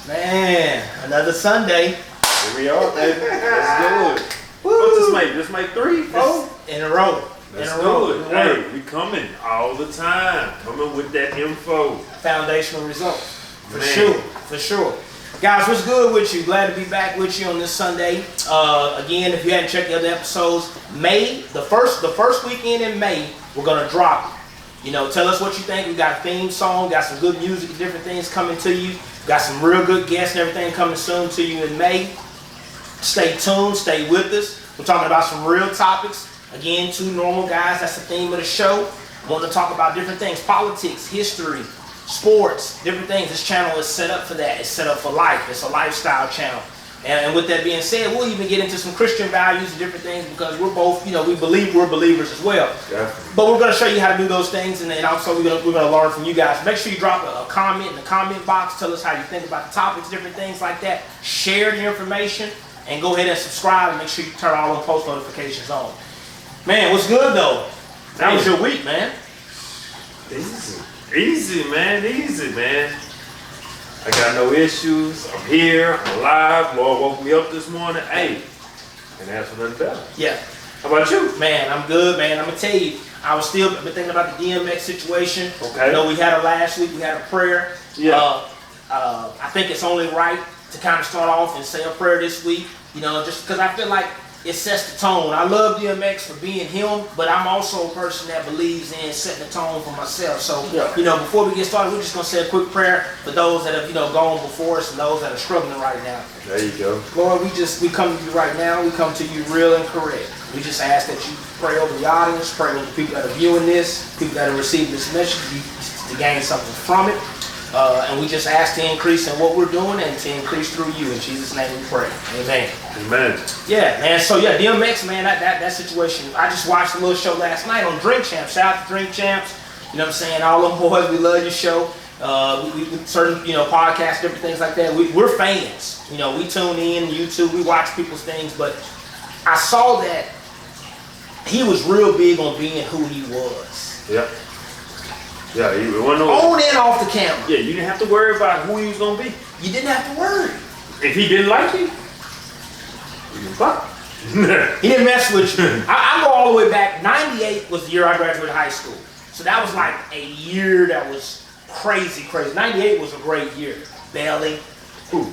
Man, another Sunday. Here we are, baby. Let's do it. What's this make? This make 3, 4? In a row. Let's do it. Hey, we coming all the time. Coming with that info. Foundational results. For Man. sure. For sure. Guys, what's good with you? Glad to be back with you on this Sunday. Again, if you hadn't checked the other episodes, the first weekend in May, we're gonna drop it. You know, tell us what you think. We got a theme song, got some good music and different things coming to you. Got some real good guests and everything coming soon to you in May. Stay tuned, stay with us. We're talking about some real topics. Again, 2 normal guys, that's the theme of the show. I want to talk about different things, politics, history, sports, different things. This channel is set up for that. It's set up for life. It's a lifestyle channel. And with that being said, we'll even get into some Christian values and different things because we're both, we believe we're believers as well. Yeah. But we're going to show you how to do those things, and then also we're going to learn from you guys. Make sure you drop a comment in the comment box. Tell us how you think about the topics, different things like that. Share the information, and go ahead and subscribe, and make sure you turn all the post notifications on. Man, what's good though? That was your week, man. Easy, man. I got no issues. I'm here. I'm alive. Lord woke me up this morning. Hey, and ask for nothing better. Yeah. How about you? Man, I'm good, man. I'm gonna tell you, I've been thinking about the DMX situation. Okay. You know, we had it last week. We had a prayer. Yeah. I think it's only right to kind of start off and say a prayer this week. You know, just because I feel like it sets the tone. I love DMX for being him, but I'm also a person that believes in setting the tone for myself. So, Yeah. before we get started, we're just gonna say a quick prayer for those that have, gone before us and those that are struggling right now. There you go. Lord, we come to you right now. We come to you real and correct. We just ask that you pray over the audience, pray over the people that are viewing this, people that are receiving this message, to gain something from it. And we just ask to increase in what we're doing and to increase through you. In Jesus' name we pray. Amen. Amen. Yeah, man. So yeah, DMX, man, that situation. I just watched a little show last night on Drink Champs. Shout out to Drink Champs. You know what I'm saying? All them boys, we love your show. We certain, podcasts, different things like that. We're fans. We tune in, YouTube, we watch people's things, but I saw that he was real big on being who he was. Yep. Yeah, he wasn't On and off the camera. Yeah, you didn't have to worry about who he was gonna be. You didn't have to worry. If he didn't like you, he didn't fuck. He didn't mess with you. I go all the way back. 98 was the year I graduated high school. So that was like a year that was crazy. 98 was a great year. Belly. Ooh.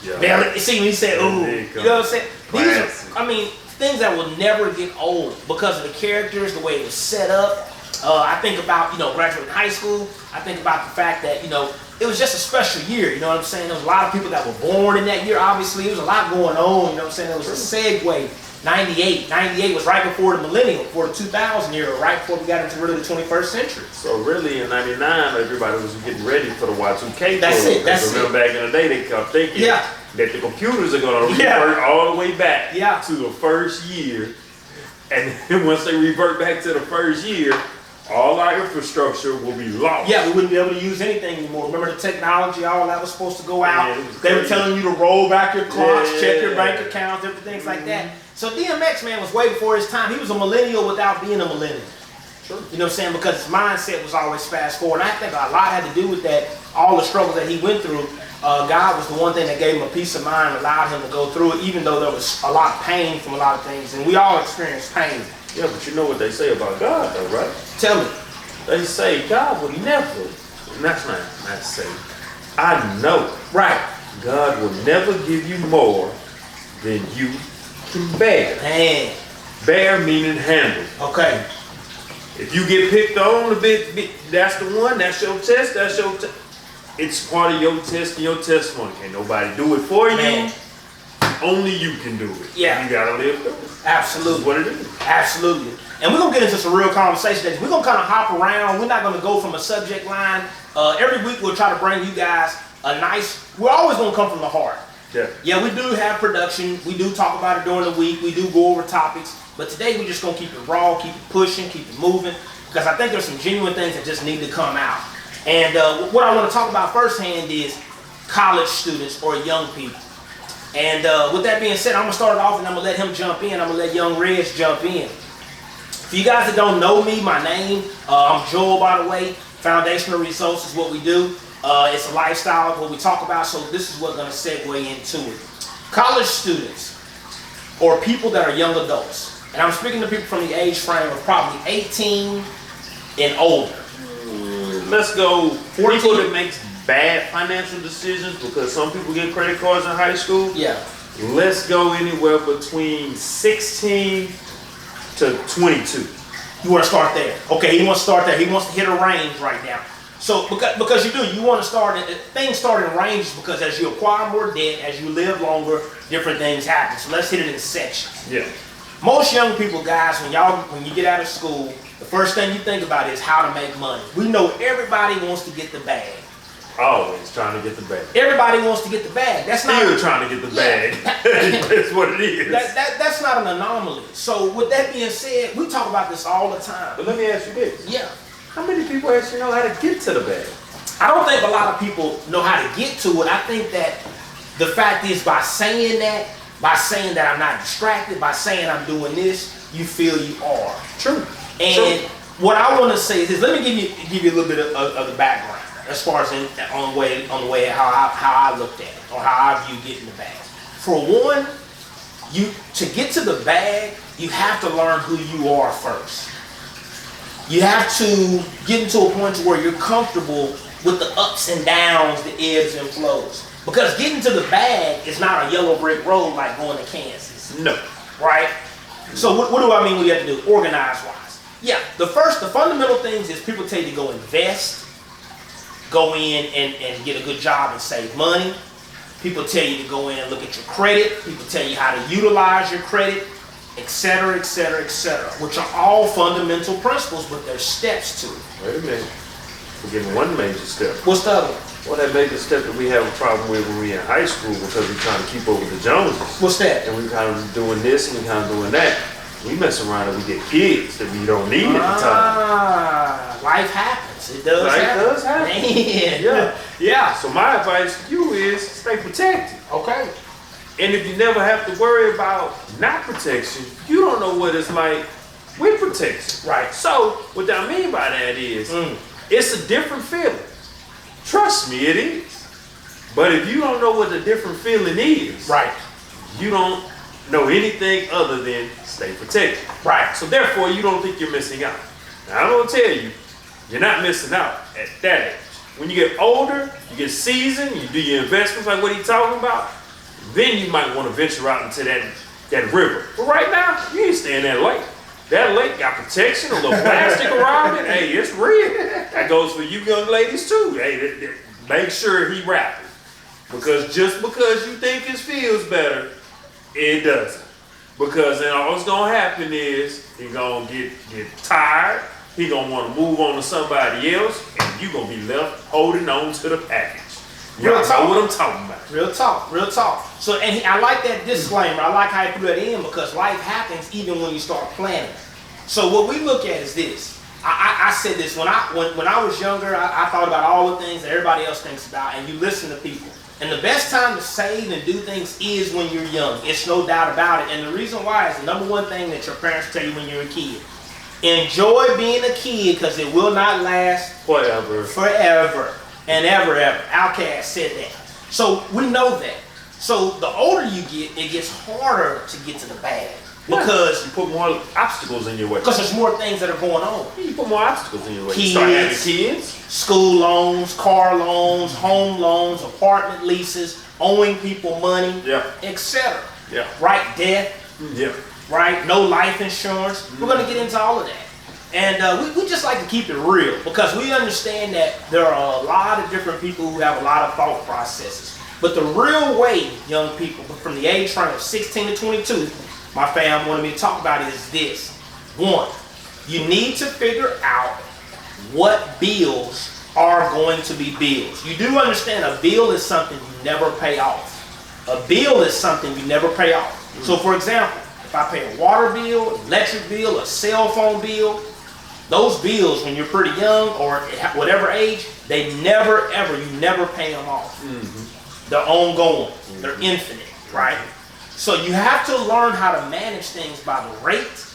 Yeah. Belly. See, when he said, ooh. You know what I'm saying? Classic. Things that will never get old because of the characters, the way it was set up. I think about, graduating high school. I think about the fact that, it was just a special year. You know what I'm saying? There was a lot of people that were born in that year. Obviously, there was a lot going on. You know what I'm saying? There was a segue. 98 was right before the millennium, before the 2000 era, right before we got into really the 21st century. So really in 99, everybody was getting ready for the Y2K. That's it. Remember back in the day, they kept thinking that the computers are going to revert all the way back to the first year. And then once they revert back to the first year, all our infrastructure will be lost. Yeah, we wouldn't be able to use anything anymore. Remember the technology, all that was supposed to go out. Yeah, they were telling you to roll back your clocks, check your Yeah. bank accounts, different things like that. So DMX, man, was way before his time. He was a millennial without being a millennial. Sure. You know what I'm saying? Because his mindset was always fast forward. And I think a lot had to do with that, all the struggles that he went through. God was the one thing that gave him a peace of mind, allowed him to go through it, even though there was a lot of pain from a lot of things. And we all experience pain. Yeah, but you know what they say about God though, right? Tell me. They say God will never, and that's not say, I know. Right. God will never give you more than you can bear. Man. Bear meaning handle. Okay. If you get picked on a bit, that's the one, that's your test, it's part of your test and your testimony. Can't nobody do it for Man. you. Only you can do it. Yeah. You gotta live through it. Absolutely. That's what it is. Absolutely. And we're going to get into some real conversation today. We're going to kind of hop around. We're not going to go from a subject line. Every week we'll try to bring you guys we're always going to come from the heart. Yeah. Yeah, we do have production. We do talk about it during the week. We do go over topics. But today we're just going to keep it raw, keep it pushing, keep it moving. Because I think there's some genuine things that just need to come out. And what I want to talk about firsthand is college students or young people. And with that being said, I'm going to start it off and I'm going to let him jump in. I'm going to let Young Reg jump in. For you guys that don't know me, my name, I'm Joel, by the way. Foundational Results is what we do. It's a lifestyle, what we talk about, so this is what's going to segue into it. College students, or people that are young adults, and I'm speaking to people from the age frame of probably 18 and older. Let's go 14. People that makes bad financial decisions, because some people get credit cards in high school. Yeah. Let's go anywhere between 16 to 22. You want to start there? Okay, he wants to start there. He wants to hit a range right now. So because you want to start, things start in ranges, because as you acquire more debt, as you live longer, different things happen. So let's hit it in sections. Yeah. Most young people, guys, when you get out of school, the first thing you think about is how to make money. We know everybody wants to get the bag. Always trying to get the bag. Everybody wants to get the bag. That's not still trying to get the bag. That's what it is. That's not an anomaly. So with that being said, we talk about this all the time. But let me ask you this. Yeah. How many people actually know how to get to the bag? I don't think a lot of people know how to get to it. I think that the fact is, by saying that I'm not distracted, by saying I'm doing this, you feel you are. True. And what I want to say is this. Let me give you a little bit of the background as far as on the way how I looked at it, or how I view getting the bag. For one, to get to the bag, you have to learn who you are first. You have to get into a point where you're comfortable with the ups and downs, the ebbs and flows. Because getting to the bag is not a yellow brick road like going to Kansas. No. Right? So what do I mean what you have to do? Organize-wise. Yeah, the fundamental things is people tell you to go invest, go in and get a good job and save money. People tell you to go in and look at your credit. People tell you how to utilize your credit, etc., etc., etc., which are all fundamental principles, but there's steps to it. Wait a minute. We're getting one major step. What's the other one? Well, that major step that we have a problem with when we're in high school, because we're trying to keep up with the Joneses. What's that? And we're kind of doing this and we're kind of doing that. We mess around and we get kids that we don't need at the time. Life happens. It does happen. Life does happen. Man. Yeah. Yeah. So my advice to you is stay protected. Okay. And if you never have to worry about not protection, you don't know what it's like with protection. Right. So what I mean by that is, it's a different feeling. Trust me, it is. But if you don't know what the different feeling is, right, you don't know anything other than stay protected. Right. So therefore, you don't think you're missing out. Now I'm gonna tell you, you're not missing out at that age. When you get older, you get seasoned, you do your investments like what he's talking about, then you might want to venture out into that river. But right now, you ain't staying that lake. That lake got protection, a little plastic around it. Hey, it's real. That goes for you young ladies too. Hey, make sure he wrap it. Because just because you think it feels better, it doesn't. Because then all that's gonna happen is he gonna get tired. He gonna want to move on to somebody else, and you gonna be left holding on to the package. Y'all know what I'm talking about. Real talk, real talk. So, and I like that disclaimer. I like how you threw that in, because life happens even when you start planning. So what we look at is this. I said this when I was younger. I thought about all the things that everybody else thinks about, and you listen to people. And the best time to save and do things is when you're young. It's no doubt about it. And the reason why is the number one thing that your parents tell you when you're a kid. Enjoy being a kid, because it will not last forever. Forever and ever, ever. Outkast said that. So we know that. So the older you get, it gets harder to get to the bag. Because you put more obstacles in your way. Because there's more things that are going on. You put more obstacles in your way. Kids, you start having kids. School loans, car loans, home loans, apartment leases, owing people money, etc. Yeah. Right? Death. Yeah. Right? No life insurance. We're going to get into all of that. And we just like to keep it real, because we understand that there are a lot of different people who have a lot of thought processes. But the real way, young people, from the age frame of 16 to 22, my fam wanted me to talk about is this. One, you need to figure out what bills are going to be bills. You do understand a bill is something you never pay off. A bill is something you never pay off. So for example, if I pay a water bill, electric bill, a cell phone bill, those bills when you're pretty young or whatever age, they never ever, you never pay them off. They're ongoing. They're infinite, right? So you have to learn how to manage things by the rate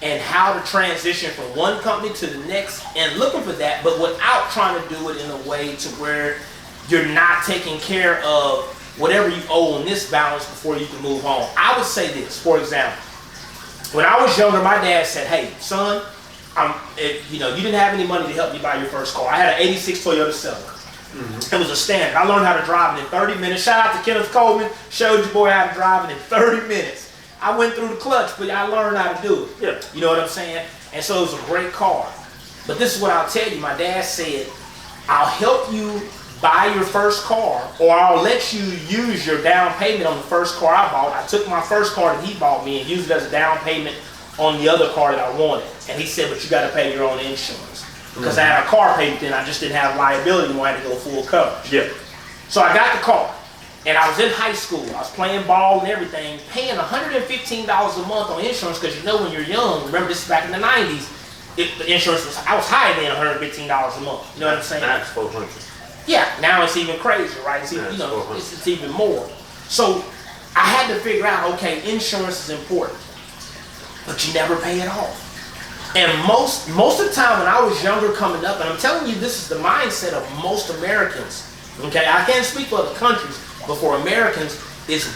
and how to transition from one company to the next and looking for that, but without trying to do it in a way to where you're not taking care of whatever you owe on this balance before you can move on. I would say this, for example, when I was younger, my dad said, "Hey, son, you didn't have any money to help me buy your first car." I had an '86 Toyota Celica. It was a standard. I learned how to drive it in 30 minutes. Shout out to Kenneth Coleman. Showed your boy how to drive it in 30 minutes. I went through the clutch, but I learned how to do it. Yeah. You know what I'm saying? And so it was a great car. But this is what I'll tell you. My dad said, "I'll help you buy your first car, or I'll let you use your down payment on the first car I bought." I took my first car that he bought me and used it as a down payment on the other car that I wanted. And he said, "But you got to pay your own insurance." Because I had a car payment then, I just didn't have liability anymore. I had to go full coverage. Yeah. So I got the car, and I was in high school. I was playing ball and everything, paying $115 a month on insurance, because when you're young, remember this is back in the 90s, the insurance I was higher than $115 a month. You know what I'm saying? Now it's $400. Yeah, now it's even crazier, right? It's even, it's even more. So I had to figure out, okay, insurance is important, but you never pay it off. And most of the time when I was younger coming up, and I'm telling you, this is the mindset of most Americans. Okay, I can't speak for other countries, but for Americans, is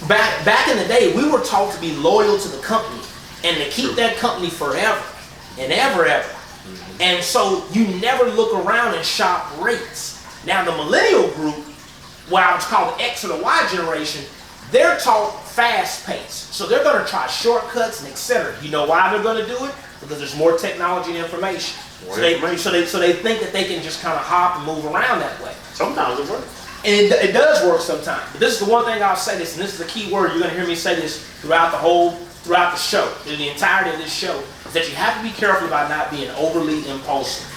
back in the day, we were taught to be loyal to the company and to keep that company forever and ever. And so you never look around and shop rates. Now the millennial group, what I would call the X or the Y generation, they're taught fast pace. So they're going to try shortcuts and etc. You know why they're going to do it? Because there's more technology and information. So they think that they can just kind of hop and move around that way. Sometimes it works. And it does work sometimes. But this is the one thing I'll say this, and this is the key word. You're going to hear me say this throughout the show, through the entirety of this show, is that you have to be careful about not being overly impulsive.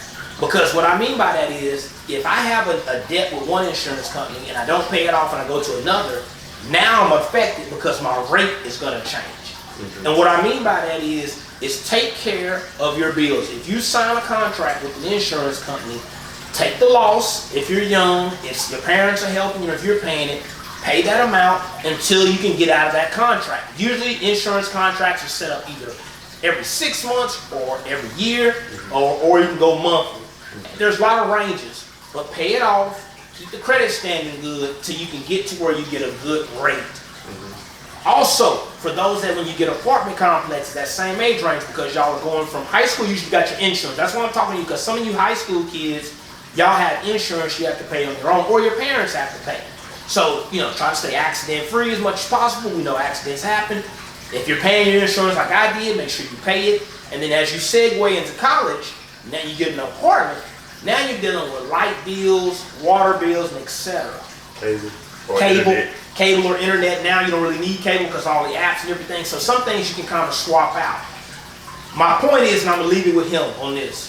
Because what I mean by that is, if I have a debt with one insurance company and I don't pay it off and I go to another, now I'm affected because my rate is going to change. And what I mean by that is take care of your bills. If you sign a contract with an insurance company, take the loss. If you're young, if your parents are helping you, if you're paying it, pay that amount until you can get out of that contract. Usually insurance contracts are set up either every 6 months or every year, or you can go monthly. There's a lot of ranges, but pay it off. Keep the credit standing good till you can get to where you get a good rate. Also, for those that when you get apartment complexes, that same age range, because y'all are going from high school, you usually got your insurance. That's what I'm talking to you, because some of you high school kids, y'all have insurance you have to pay on your own, or your parents have to pay. So, try to stay accident free as much as possible. We know accidents happen. If you're paying your insurance like I did, make sure you pay it. And then as you segue into college, now you get an apartment. Now you're dealing with light bills, water bills, and etc. Cable or internet. Now you don't really need cable because all the apps and everything. So some things you can kind of swap out. My point is, and I'm going to leave it with him on this.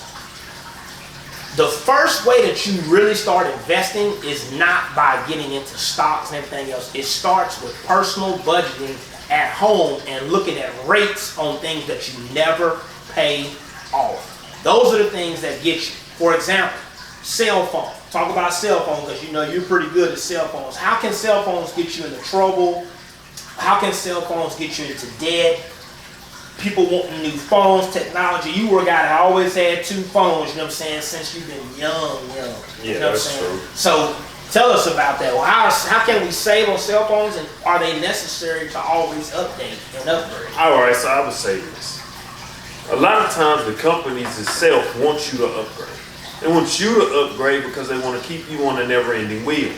The first way that you really start investing is not by getting into stocks and everything else. It starts with personal budgeting at home and looking at rates on things that you never pay off. Those are the things that get you. For example, cell phone. Talk about cell phone because you're pretty good at cell phones. How can cell phones get you into trouble? How can cell phones get you into debt? People wanting new phones, technology. You were a guy that always had 2 phones, you know what I'm saying, since you've been young. Yeah, that's true. So tell us about that. Well, how can we save on cell phones, and are they necessary to always update and upgrade? All right, so I would say this. A lot of times the companies itself want you to upgrade. They want you to upgrade because they want to keep you on a never-ending wheel.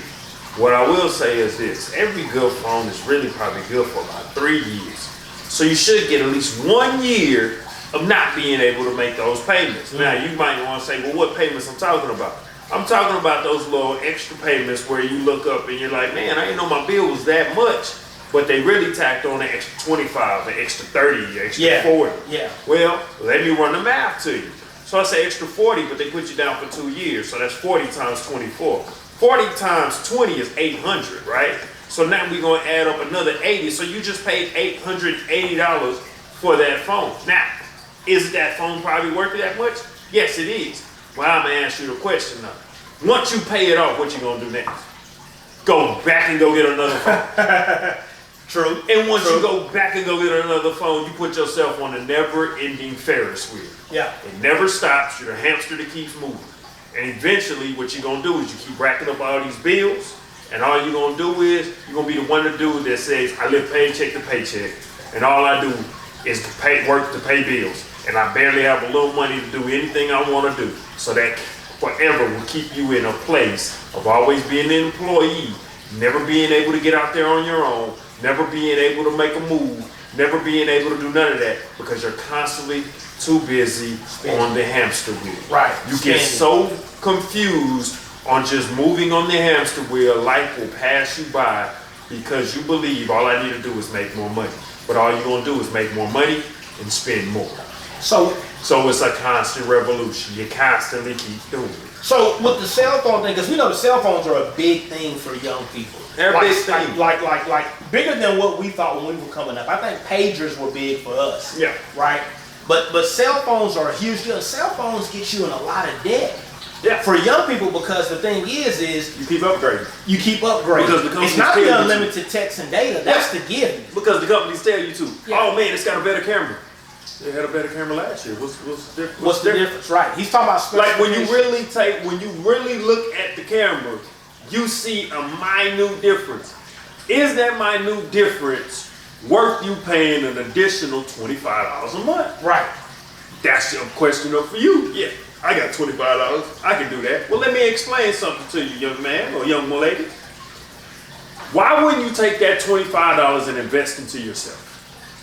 What I will say is this. Every good phone is really probably good for about 3 years. So you should get at least 1 year of not being able to make those payments. Now, you might want to say, well, what payments I'm talking about? I'm talking about those little extra payments where you look up and you're like, man, I didn't know my bill was that much. But they really tacked on an extra 25, an extra 30, an extra 40. Yeah. Well, let me run the math to you. So I say extra 40, but they put you down for 2 years. So that's 40 times 24. 40 times 20 is 800, right? So now we're going to add up another 80. So you just paid $880 for that phone. Now, is that phone probably worth it that much? Yes, it is. Well, I'm going to ask you the question now. Once you pay it off, what you going to do next? Go back and go get another phone. True. And once you go back and go get another phone, you put yourself on a never-ending Ferris wheel. Yeah. It never stops. You're a hamster that keeps moving. And eventually what you're gonna do is you keep racking up all these bills, and all you're gonna do is you're gonna be the one to do that says, I live paycheck to paycheck, and all I do is work to pay bills. And I barely have a little money to do anything I wanna do. So that forever will keep you in a place of always being an employee, never being able to get out there on your own, never being able to make a move, never being able to do none of that because you're constantly too busy on the hamster wheel. Right. You get so confused on just moving on the hamster wheel, life will pass you by because you believe all I need to do is make more money. But all you're gonna do is make more money and spend more. So it's a constant revolution. You constantly keep doing it. So with the cell phone thing, because we know the cell phones are a big thing for young people. They're a big thing. Like bigger than what we thought when we were coming up. I think pagers were big for us. Yeah. Right? But cell phones are a huge deal. Cell phones get you in a lot of debt. Yeah. For young people, because the thing is you keep upgrading. You keep upgrading. Because the companies it's not the unlimited text and data. That's the given. Because the companies tell you to. Yeah. Oh man, it's got a better camera. They had a better camera last year. What's the difference? What's the difference? Right. He's talking about like when you really look at the camera, you see a minute difference. Is that minute difference worth you paying an additional $25 a month? Right. That's a question up for you. Yeah, I got $25. I can do that. Well, let me explain something to you, young man or young lady. Why wouldn't you take that $25 and invest into yourself?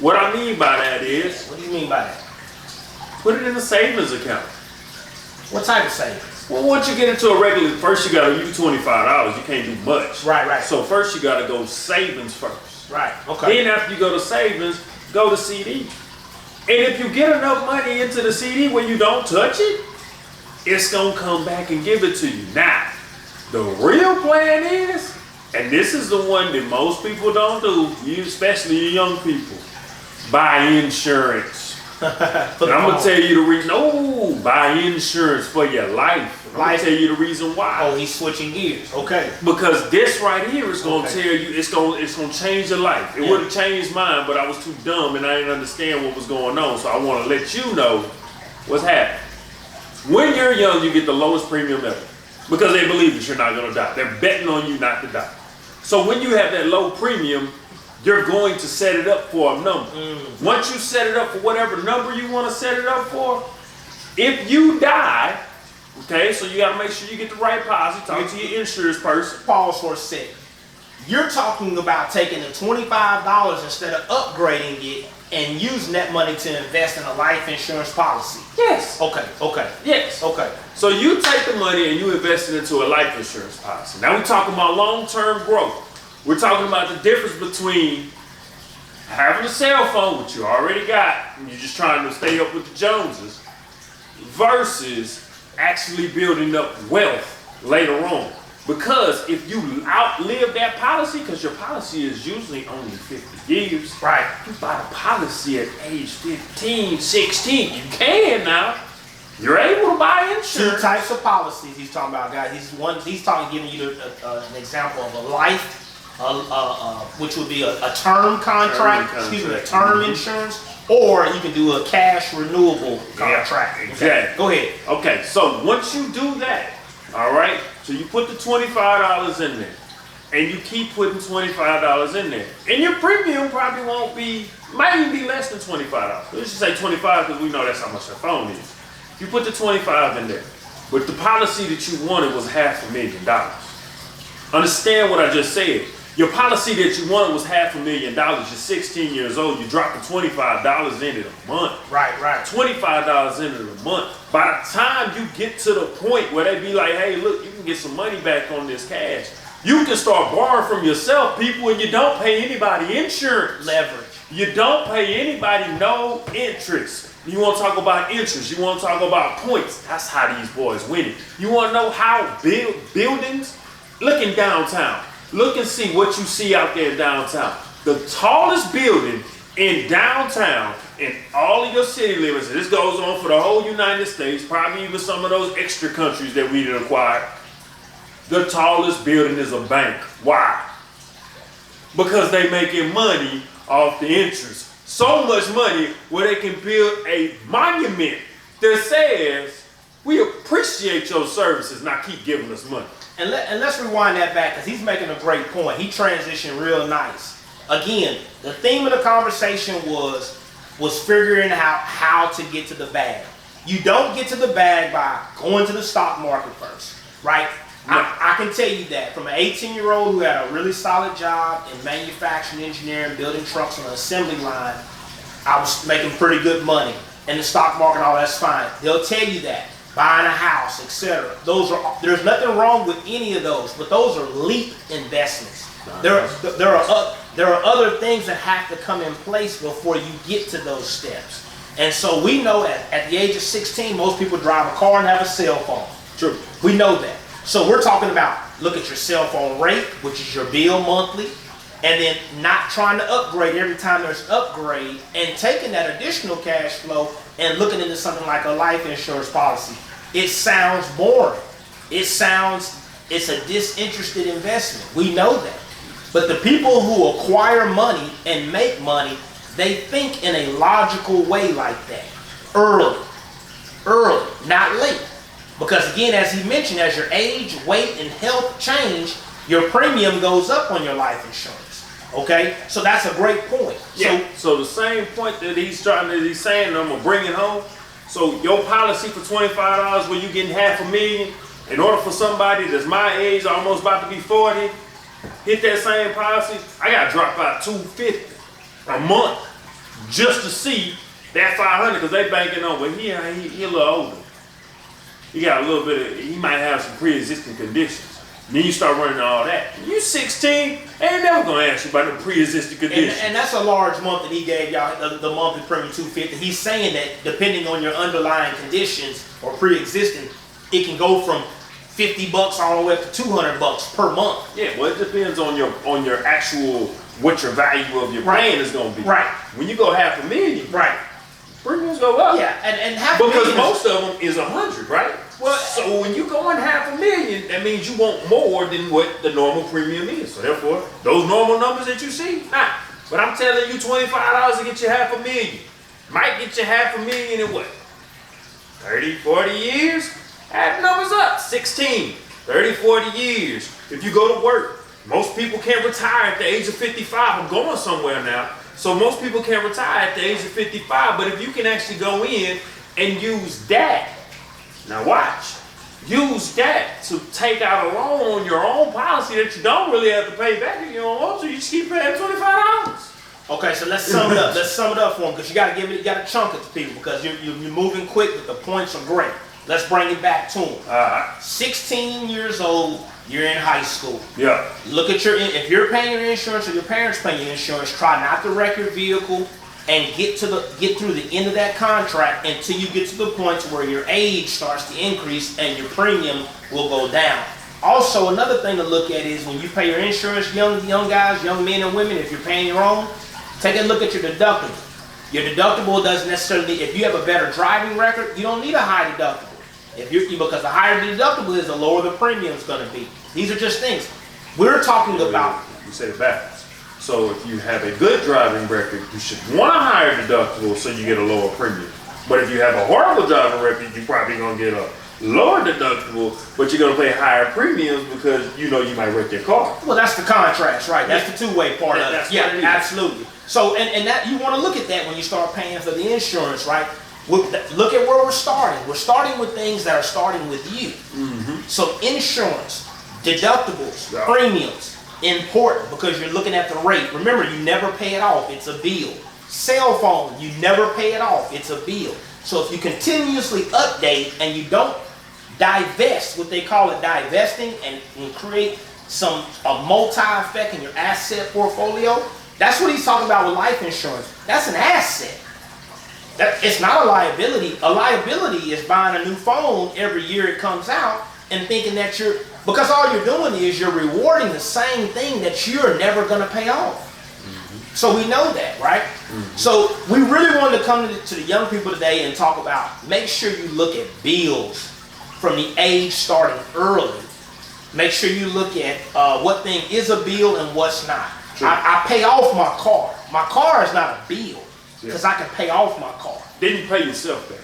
What I mean by that is... What do you mean by that? Put it in a savings account. What type of savings? Well, once you get into a regular, first you gotta use $25. You can't do much. Right. So first you gotta go savings first. Right, okay. Then after you go to savings, go to CD. And if you get enough money into the CD where you don't touch it, it's gonna come back and give it to you. Now, the real plan is, and this is the one that most people don't do, you especially you young people, buy insurance. And I'm gonna tell you the reason. No, buy insurance for your life. I'm gonna tell you the reason why. Oh, he's switching gears. Okay. Because this right here is gonna tell you, it's gonna change your life. It would have changed mine, but I was too dumb and I didn't understand what was going on. So I want to let you know what's happening. When you're young, you get the lowest premium ever because they believe that you're not gonna die. They're betting on you not to die. So when you have that low premium, you're going to set it up for a number. Once you set it up for whatever number you want to set it up for, if you die, okay, so you got to make sure you get the right policy. Talk to your insurance person. Pause for a second. You're talking about taking the $25 instead of upgrading it and using that money to invest in a life insurance policy. Yes. Okay. Yes. Okay. So you take the money and you invest it into a life insurance policy. Now we're talking about long-term growth. We're talking about the difference between having a cell phone, which you already got, and you're just trying to stay up with the Joneses, versus actually building up wealth later on. Because if you outlive that policy, because your policy is usually only 50 years, right? You buy the policy at age 15, 16, you can now. You're able to buy insurance. Two types of policies he's talking about, guys. He's giving you an example of a life, which would be a term contract, a term insurance, or you can do a cash renewable contract. Yeah, exactly. Okay, go ahead. Okay, so once you do that, all right, so you put the $25 in there, and you keep putting $25 in there, and your premium probably might even be less than $25. Let's just say 25 because we know that's how much your phone is. You put the 25 in there, but the policy that you wanted was $500,000. Understand what I just said. Your policy that you wanted was $500,000. You're 16 years old. You drop the $25 in it a month. Right. $25 in it a month. By the time you get to the point where they be like, hey, look, you can get some money back on this cash. You can start borrowing from yourself, people, and you don't pay anybody insurance. Leverage. You don't pay anybody no interest. You want to talk about interest. You want to talk about points. That's how these boys win it. You want to know how buildings? Look in downtown. Look and see what you see out there downtown. The tallest building in downtown in all of your city limits, and this goes on for the whole United States, probably even some of those extra countries that we didn't acquire. The tallest building is a bank. Why? Because they making money off the interest. So much money where they can build a monument that says We appreciate your services, not keep giving us money. And let's rewind that back, because he's making a great point. He transitioned real nice. Again, the theme of the conversation was figuring out how to get to the bag. You don't get to the bag by going to the stock market first, right? I can tell you that from an 18-year-old who had a really solid job in manufacturing, engineering, building trucks on an assembly line, I was making pretty good money. In the stock market, all that's fine. They'll tell you that. Buying a house, etc. There's nothing wrong with any of those, but those are leap investments. There are other things that have to come in place before you get to those steps. And so we know at the age of 16, most people drive a car and have a cell phone. True. We know that. So we're talking about look at your cell phone rate, which is your bill monthly, and then not trying to upgrade every time there's upgrade, and taking that additional cash flow and looking into something like a life insurance policy. It sounds boring. It's a disinterested investment. We know that. But the people who acquire money and make money, they think in a logical way like that. Early, not late. Because again, as he mentioned, as your age, weight, and health change, your premium goes up on your life insurance. Okay, so that's a great point. Yeah. So the same point that he's saying, I'm gonna bring it home. So your policy for $25, where you getting $500,000, in order for somebody that's my age, almost about to be 40, hit that same policy, I gotta drop out $250 a month just to see that $500, because they banking on. But he a little older. He got a little bit of. He might have some pre-existing conditions. Then you start running all that. You 16, ain't never gonna ask you about the pre-existing conditions. And that's a large month that he gave y'all, the monthly premium $250. He's saying that depending on your underlying conditions or pre-existing, it can go from $50 all the way up to $200 per month. Yeah, well, it depends on your actual what your value of your plan is gonna be. Right. When you go $500,000, right, premiums go up. Yeah, and because most of them is 100, right? Well, so when you go in $500,000, that means you want more than what the normal premium is. So therefore, those normal numbers that you see, nah. But I'm telling you, $25 to get you $500,000 might get you $500,000 in what? 30, 40 years? Add the numbers up. 16, 30, 40 years. If you go to work, most people can't retire at the age of 55. I'm going somewhere now. So most people can't retire at the age of 55. But if you can actually go in and use that, now watch, use that to take out a loan on your own policy that you don't really have to pay back if you don't want to. You just keep paying $25. Okay, so let's sum it up. Let's sum it up for him, because you got to chunk it to people, because you're moving quick, but the points are great. Let's bring it back to him. 16 years old, you're in high school. Yeah. Look at if you're paying your insurance or your parents paying your insurance, try not to wreck your vehicle and get through the end of that contract until you get to the point where your age starts to increase and your premium will go down. Also, another thing to look at is when you pay your insurance, young guys, young men and women, if you're paying your own, take a look at your deductible. Your deductible doesn't necessarily, if you have a better driving record, you don't need a high deductible. Because the higher the deductible is, the lower the premium is going to be. These are just things. We're talking about. You said it backwards. So if you have a good driving record, you should want a higher deductible so you get a lower premium. But if you have a horrible driving record, you're probably going to get a lower deductible, but you're going to pay higher premiums because you might wreck your car. Well, that's the contrast, right? That's the two-way part of it. Yeah, absolutely. So, and that you want to look at that when you start paying for the insurance, right? Look at where we're starting. We're starting with things that are starting with you. Mm-hmm. So insurance, deductibles, premiums, important, because you're looking at the rate. Remember, you never pay it off. It's a bill. Cell phone, you never pay it off. It's a bill. So if you continuously update and you don't divest, what they call it divesting, and create a multi-effect in your asset portfolio, that's what he's talking about with life insurance. That's an asset. It's not a liability. A liability is buying a new phone every year it comes out and thinking that because all you're doing is you're rewarding the same thing that you're never going to pay off. Mm-hmm. So we know that, right? Mm-hmm. So we really wanted to come to the young people today and talk about, make sure you look at bills from the age starting early. Make sure you look at what thing is a bill and what's not. I pay off my car. My car is not a bill because I can pay off my car. Then you pay yourself back.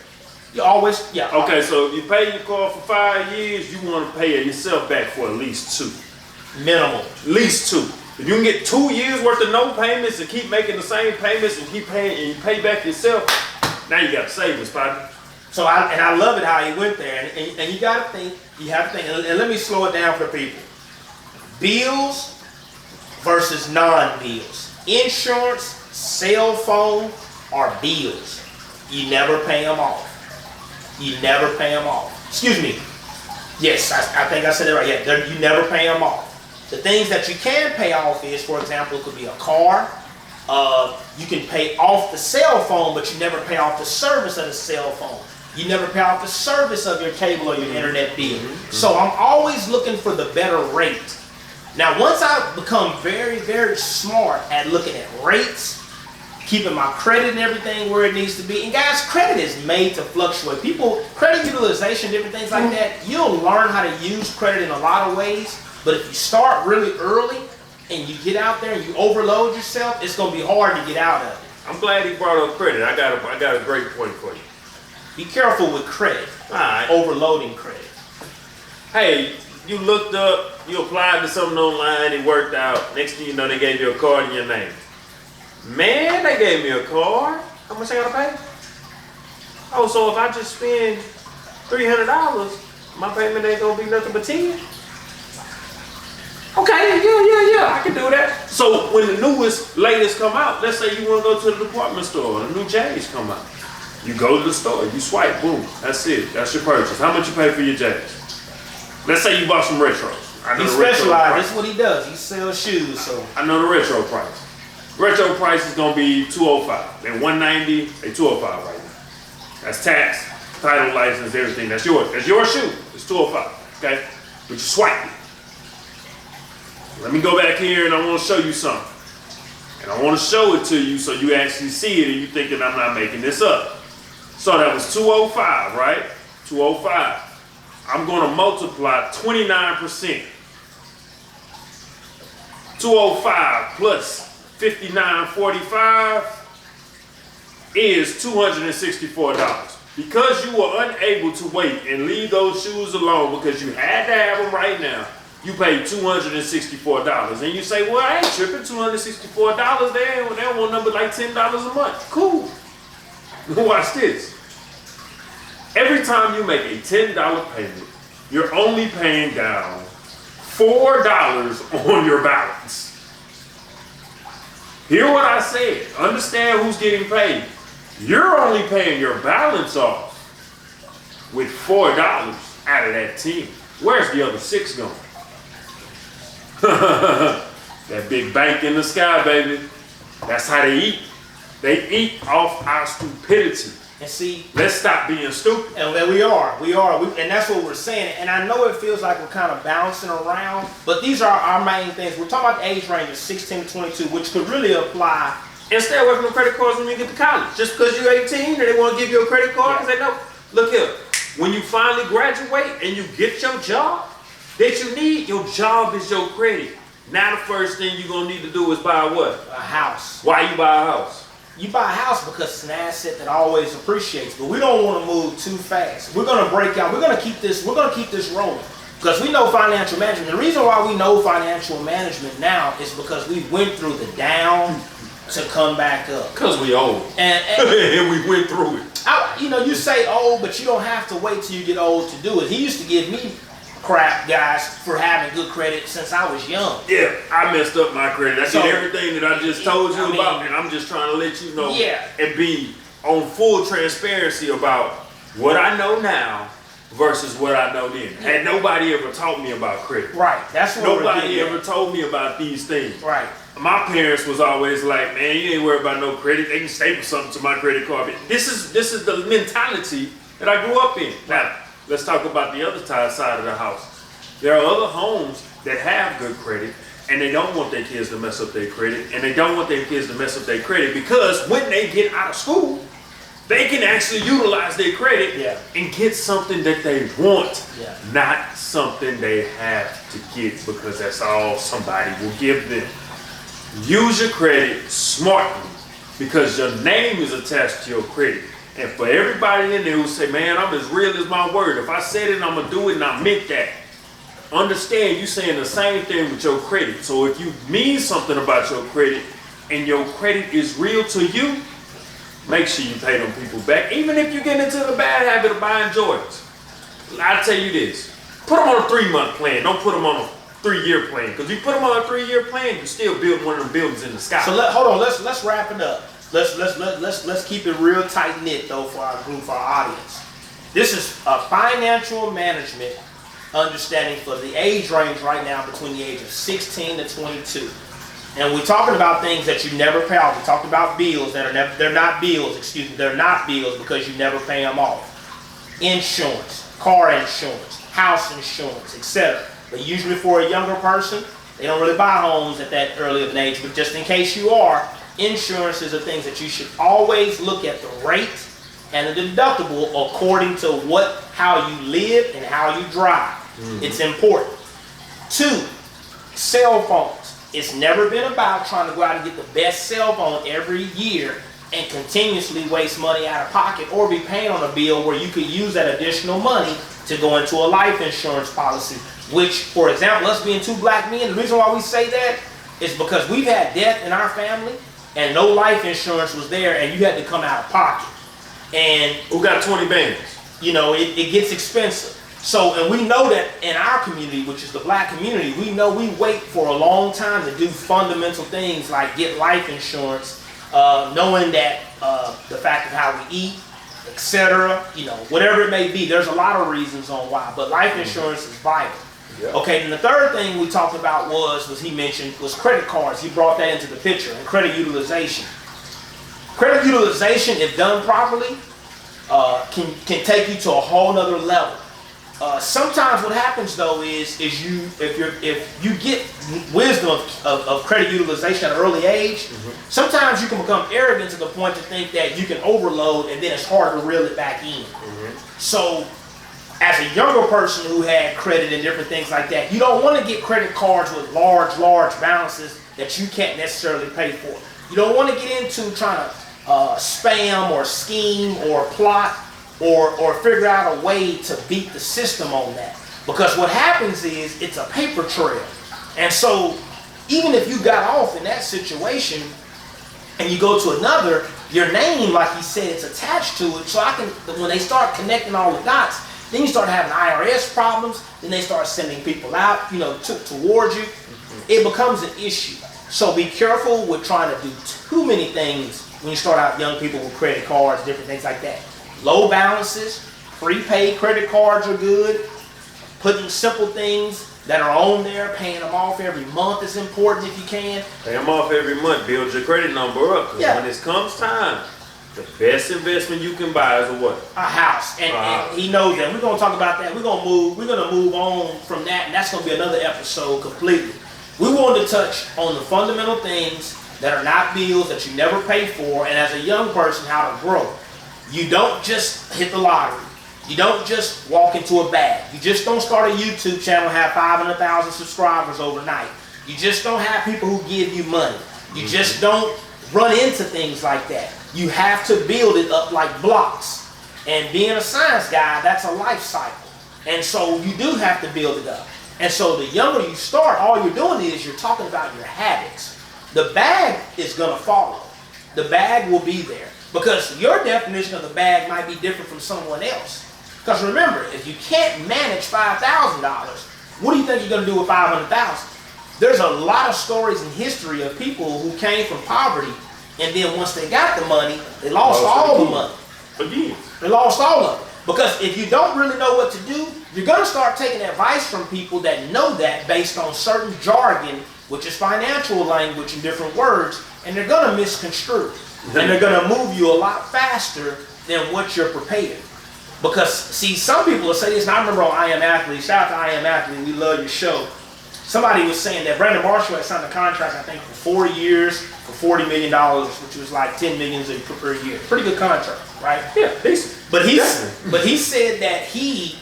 You always, yeah. Okay, so if you pay your car for 5 years, you want to pay it yourself back for at least 2. Minimum. At least 2. If you can get 2 years worth of no payments and keep making the same payments and keep paying and you pay back yourself, now you got savings, partner. So I love it how he went there, and you got to think, you have to think, and let me slow it down for people. Bills versus non-bills. Insurance, cell phone, or bills. You never pay them off. You never pay them off. Excuse me. Yes, I think I said it right. Yeah, you never pay them off. The things that you can pay off is, for example, it could be a car. You can pay off the cell phone, but you never pay off the service of the cell phone. You never pay off the service of your cable or your internet bill. So I'm always looking for the better rate. Now, once I become very, very smart at looking at rates, keeping my credit and everything where it needs to be. And guys, credit is made to fluctuate. People, credit utilization, different things like that, you'll learn how to use credit in a lot of ways. But if you start really early and you get out there and you overload yourself, it's going to be hard to get out of it. I'm glad he brought up credit. I got a great point for you. Be careful with credit. All right. Overloading credit. Hey, you looked up, you applied to something online, it worked out. Next thing you know, they gave you a card in your name. Man, they gave me a card. How much I gotta pay? Oh, so if I just spend $300, my payment ain't gonna be nothing but 10? Okay, yeah, I can do that. So when the latest come out, let's say you wanna go to the department store, the new J's come out. You go to the store, you swipe, boom, that's it. That's your purchase. How much you pay for your J's? Let's say you bought some retros. He specializes. That's what he does. He sells shoes. So I know the retro price. Retro price is gonna be $205. They're $190. They're $205 right now. That's tax, title, license, everything. That's yours. That's your shoe. It's $205. Okay, but you swipe it. Let me go back here and I want to show you something. And I want to show it to you so you actually see it and you thinking I'm not making this up. So that was $205, right? $205. I'm going to multiply 29%. 205 plus 59.45 is $264. Because you were unable to wait and leave those shoes alone because you had to have them right now, you paid $264. And you say, well, I ain't tripping, $264 there, that one number like $10 a month. Cool. Watch this. Every time you make a $10 payment, you're only paying down $4 on your balance. Hear what I said. Understand who's getting paid. You're only paying your balance off with $4 out of that 10. Where's the other 6 going? That big bank in the sky, baby. That's how they eat. They eat off our stupidity. And see, let's stop being stupid. And we are, and that's what we're saying. And I know it feels like we're kind of bouncing around, but these are our main things. We're talking about the age range of 16 to 22, which could really apply. And stay away from the credit cards when you get to college. Just because you're 18 and they want to give you a credit card, because they know, look here, when you finally graduate and you get your job that you need, your job is your credit. Now the first thing you're going to need to do is buy what? A house. Why you buy a house? You buy a house because it's an asset that always appreciates, but we don't want to move too fast. We're going to break out. We're going to keep this rolling because we know financial management. The reason why we know financial management now is because we went through the down to come back up. Because we old. And we went through it. You say old, but you don't have to wait till you get old to do it. He used to give me crap, guys, for having good credit since I was young. Yeah, I messed up my credit. I did everything that I just told you about, and I'm just trying to let you know and be on full transparency about what I know now versus what I know then. Had nobody ever taught me about credit. Right, that's what nobody ever told me about these things. Right. My parents was always like, man, you ain't worried about no credit. They can staple something to my credit card. This is the mentality that I grew up in. Now, let's talk about the other side of the house. There are other homes that have good credit, and they don't want their kids to mess up their credit, and they don't want their kids to mess up their credit because when they get out of school, they can actually utilize their credit and get something that they want, not something they have to get because that's all somebody will give them. Use your credit smartly because your name is attached to your credit. And for everybody in there who say, man, I'm as real as my word. If I said it, I'm going to do it, and I meant that. Understand you saying the same thing with your credit. So if you mean something about your credit and your credit is real to you, make sure you pay them people back. Even if you get into the bad habit of buying Jordans. I'll tell you this. Put them on a 3-month plan. Don't put them on a 3-year plan. Because if you put them on a 3-year plan, you still build one of them buildings in the sky. So hold on. Let's wrap it up. Let's keep it real tight knit though for our group, for our audience. This is a financial management understanding for the age range right now between the age of 16 to 22. And we're talking about things that you never pay off. We talked about bills that are they're not bills, excuse me, they're not bills because you never pay them off. Insurance, car insurance, house insurance, etc. But usually for a younger person, they don't really buy homes at that early of an age, but just in case you are, insurances are things that you should always look at the rate and the deductible according to how you live and how you drive. It's important. 2, cell phones. It's never been about trying to go out and get the best cell phone every year and continuously waste money out of pocket or be paying on a bill where you could use that additional money to go into a life insurance policy. Which, for example, us being 2 black men, the reason why we say that is because we've had death in our family and no life insurance was there and you had to come out of pocket. And who got 20 bands? You know, it gets expensive. So, and we know that in our community, which is the black community, we know we wait for a long time to do fundamental things like get life insurance, knowing that the fact of how we eat, etc., you know, whatever it may be, there's a lot of reasons on why, but life insurance is vital. Yeah. Okay, and the third thing we talked about was he mentioned, was credit cards. He brought that into the picture, and credit utilization. Credit utilization, if done properly, can take you to a whole nother level. Sometimes what happens though is if you get wisdom of credit utilization at an early age, sometimes you can become arrogant to the point to think that you can overload and then it's hard to reel it back in. So as a younger person who had credit and different things like that, you don't want to get credit cards with large balances that you can't necessarily pay for. You don't want to get into trying to spam or scheme or plot or figure out a way to beat the system on that. Because what happens is it's a paper trail. And so even if you got off in that situation and you go to another, your name, like he said, it's attached to it. So when they start connecting all the dots, then you start having IRS problems. Then they start sending people out, you know, towards you. It becomes an issue. So be careful with trying to do too many things when you start out young people with credit cards, different things like that. Low balances, prepaid credit cards are good. Putting simple things that are on there, paying them off every month is important if you can. Pay them off every month, build your credit number up. Because when it comes time, the best investment you can buy is a what? A house. And he knows that. We're going to talk about that. We're going to move on from that, and that's going to be another episode completely. We wanted to touch on the fundamental things that are not bills that you never pay for, and as a young person, how to grow. You don't just hit the lottery. You don't just walk into a bag. You just don't start a YouTube channel and have 500,000 subscribers overnight. You just don't have people who give you money. You just don't run into things like that. You have to build it up like blocks. And being a science guy, that's a life cycle. And so you do have to build it up. And so the younger you start, all you're doing is you're talking about your habits. The bag is going to follow. The bag will be there. Because your definition of the bag might be different from someone else. Because remember, if you can't manage $5,000, what do you think you're going to do with $500,000? There's a lot of stories in history of people who came from poverty, and then once they got the money, they lost all the money. Again. They lost all of it. Because if you don't really know what to do, you're going to start taking advice from people that know that based on certain jargon, which is financial language in different words, and they're going to misconstrue. And they're going to move you a lot faster than what you're prepared. Because, see, some people will say this, and I remember on I Am Athlete, shout out to I Am Athlete, we love your show. Somebody was saying that Brandon Marshall had signed a contract, I think, for 4 years for $40 million, which was like $10 million per year. Pretty good contract, right? Yeah, decent. But he said that he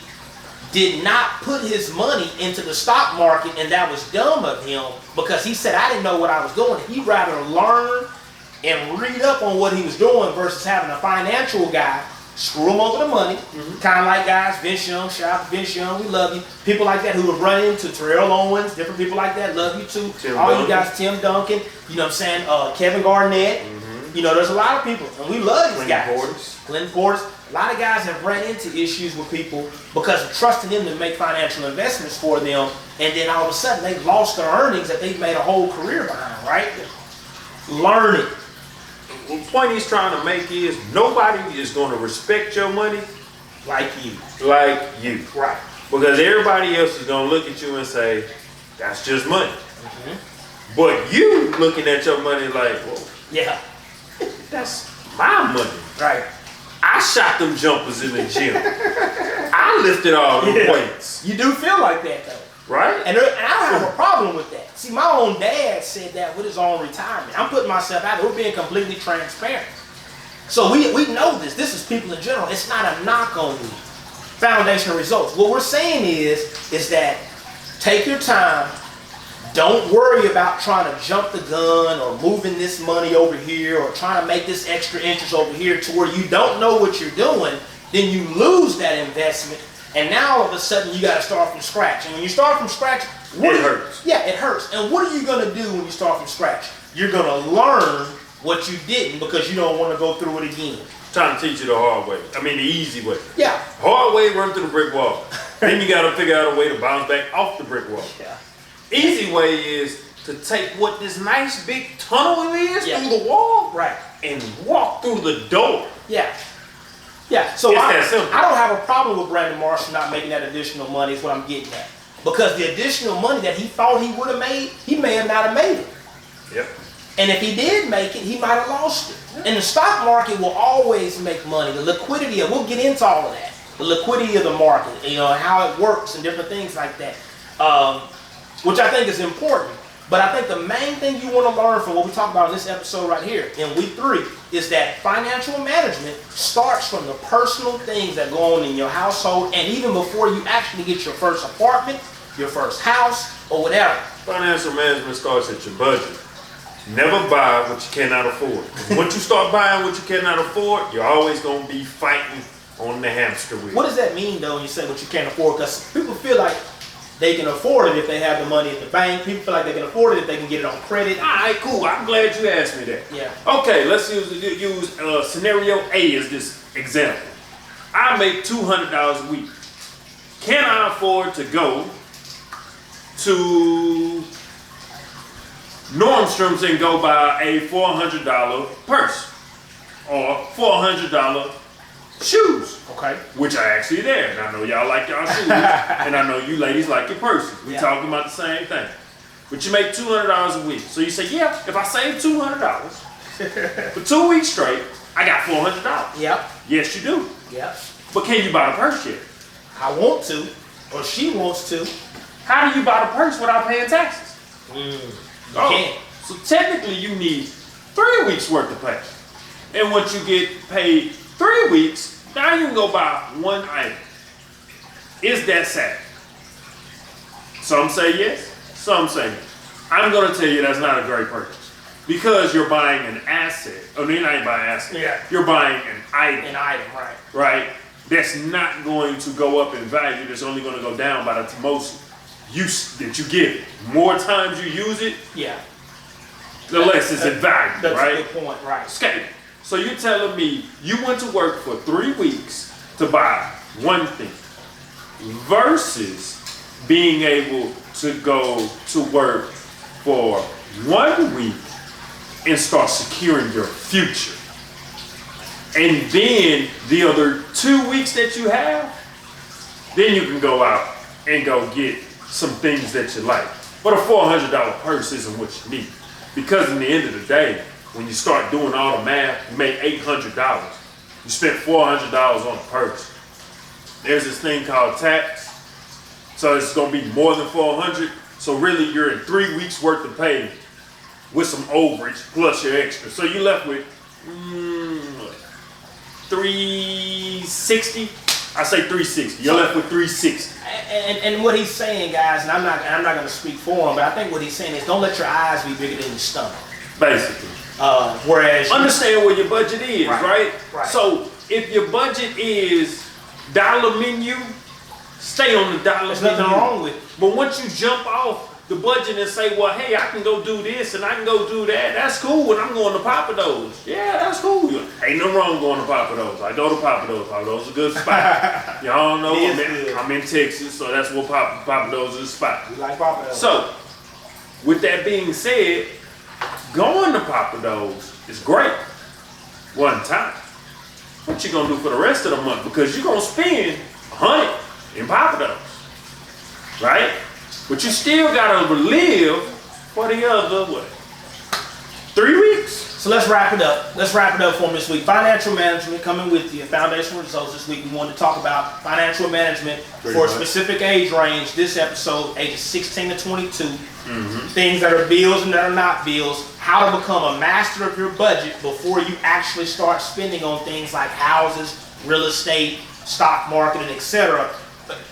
did not put his money into the stock market, and that was dumb of him, because he said, I didn't know what I was doing. He'd rather learn and read up on what he was doing versus having a financial guy screw him over the money. Kind of like guys, Vince Young, shout out to Vince Young, we love you. People like that who have run into Terrell Owens, different people like that, love you too. All Duncan. You guys, Tim Duncan, you know what I'm saying, Kevin Garnett. You know, there's a lot of people, and we love these guys. Clinton Portis. A lot of guys have ran into issues with people because of trusting them to make financial investments for them, and then all of a sudden they've lost their earnings that they've made a whole career behind, right? Learn it. The point he's trying to make is nobody is going to respect your money like you. Like you. Right. Because everybody else is going to look at you and say, that's just money. But you looking at your money like, well, yeah, that's my money. Right. I shot them jumpers in the gym. I lifted all the weights. You do feel like that though. Right? And I don't have a problem with that. See, my own dad said that with his own retirement. I'm putting myself out there. We're being completely transparent. So we know this. This is people in general. It's not a knock on you. Foundational results. What we're saying is that take your time. Don't worry about trying to jump the gun or moving this money over here or trying to make this extra interest over here to where you don't know what you're doing. Then you lose that investment. And now all of a sudden you got to start from scratch. And when you start from scratch, it hurts. Yeah, it hurts. And what are you going to do when you start from scratch? You're going to learn what you didn't because you don't want to go through it again. Trying to teach you the hard way. I mean the easy way. Yeah. Hard way, run through the brick wall. Then you got to figure out a way to bounce back off the brick wall. Yeah. Easy way is to take what this nice big tunnel is through the wall, right, and walk through the door. Yeah. Yeah. So it's that simple. I don't have a problem with Brandon Marshall not making that additional money is what I'm getting at. Because the additional money that he thought he would have made, he may have not have made it. Yep. And if he did make it, he might have lost it. And the stock market will always make money. The liquidity, we'll get into all of that. The liquidity of the market, you know, and how it works and different things like that. Which I think is important. But I think the main thing you want to learn from what we talked about in this episode right here in week 3 is that financial management starts from the personal things that go on in your household and even before you actually get your first apartment, your first house, or whatever. Financial management starts at your budget. Never buy what you cannot afford. Once you start buying what you cannot afford, you're always going to be fighting on the hamster wheel. What does that mean though when you say what you can't afford? Because people feel like they can afford it if they have the money at the bank. People feel like they can afford it if they can get it on credit. All right, cool. I'm glad you asked me that. Yeah. Okay, let's use scenario A as this example. I make $200 a week. Can I afford to go to Nordstrom's and go buy a $400 purse or $400 shoes? Okay. Which are actually there. And I know y'all like y'all shoes. And I know you ladies like your purses. We're talking about the same thing. But you make $200 a week. So you say, yeah, if I save $200 for 2 weeks straight, I got $400. Yep. Yes, you do. Yep. But can you buy the purse yet? I want to, or she wants to. How do you buy the purse without paying taxes? You can't. So technically you need 3 weeks worth of pay. And once you get paid 3 weeks, now you can go buy one item. Is that sad? Some say yes, some say no. I'm going to tell you that's not a great purchase. Because you're buying an asset. I mean, I ain't buying an asset. Yeah. You're buying an item. An item, right. Right? That's not going to go up in value. That's only going to go down by the most use that you give it. More times you use it, the less it's in value, that's right? That's a good point, right. Okay. So you're telling me you went to work for 3 weeks to buy one thing versus being able to go to work for 1 week and start securing your future. And then the other 2 weeks that you have, then you can go out and go get some things that you like. But a $400 purse isn't what you need. Because in the end of the day, when you start doing all the math, you make $800. You spent $400 on a purse. There's this thing called tax. So it's gonna be more than $400. So really you're in 3 weeks worth of pay with some overage plus your extra. So you're left with $360. I say $360. You're left with $360. And what he's saying, guys, and I'm not going to speak for him, but I think what he's saying is don't let your eyes be bigger than your stomach. Basically. Whereas understand where your budget is, right? Right. So if your budget is dollar menu, stay on the dollar menu. There's nothing wrong with it. But once you jump off the budget and say, well, hey, I can go do this and I can go do that, that's cool when I'm going to Papa Do's. Yeah, that's cool. Ain't no wrong going to Papa Do's. I go to Papa Do's. Papa Do's is a good spot. Y'all know I'm in Texas, so that's what Papa Do's is a spot. We like Papa Do's. So, with that being said, going to Papa Do's is great one time. What you gonna do for the rest of the month? Because you're gonna spend $100 in Papa Do's, right? But you still gotta live for the other, 3 weeks? So let's wrap it up. Let's wrap it up for this week. Financial management coming with you. Foundational results this week. We wanted to talk about financial management for a specific age range. This episode, ages 16 to 22. Things that are bills and that are not bills. How to become a master of your budget before you actually start spending on things like houses, real estate, stock market, and etc.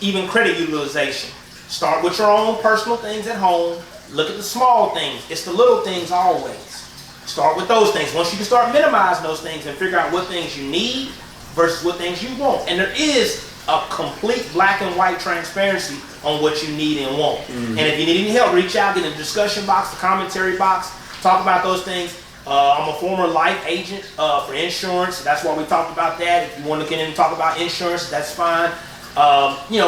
Even credit utilization. Start with your own personal things at home. Look at the small things. It's the little things always. Start with those things. Once you can start minimizing those things and figure out what things you need versus what things you want. And there is a complete black and white transparency on what you need and want. And if you need any help, reach out, get in the discussion box, the commentary box, talk about those things. I'm a former life agent for insurance. That's why we talked about that. If you want to get in and talk about insurance, that's fine. You know,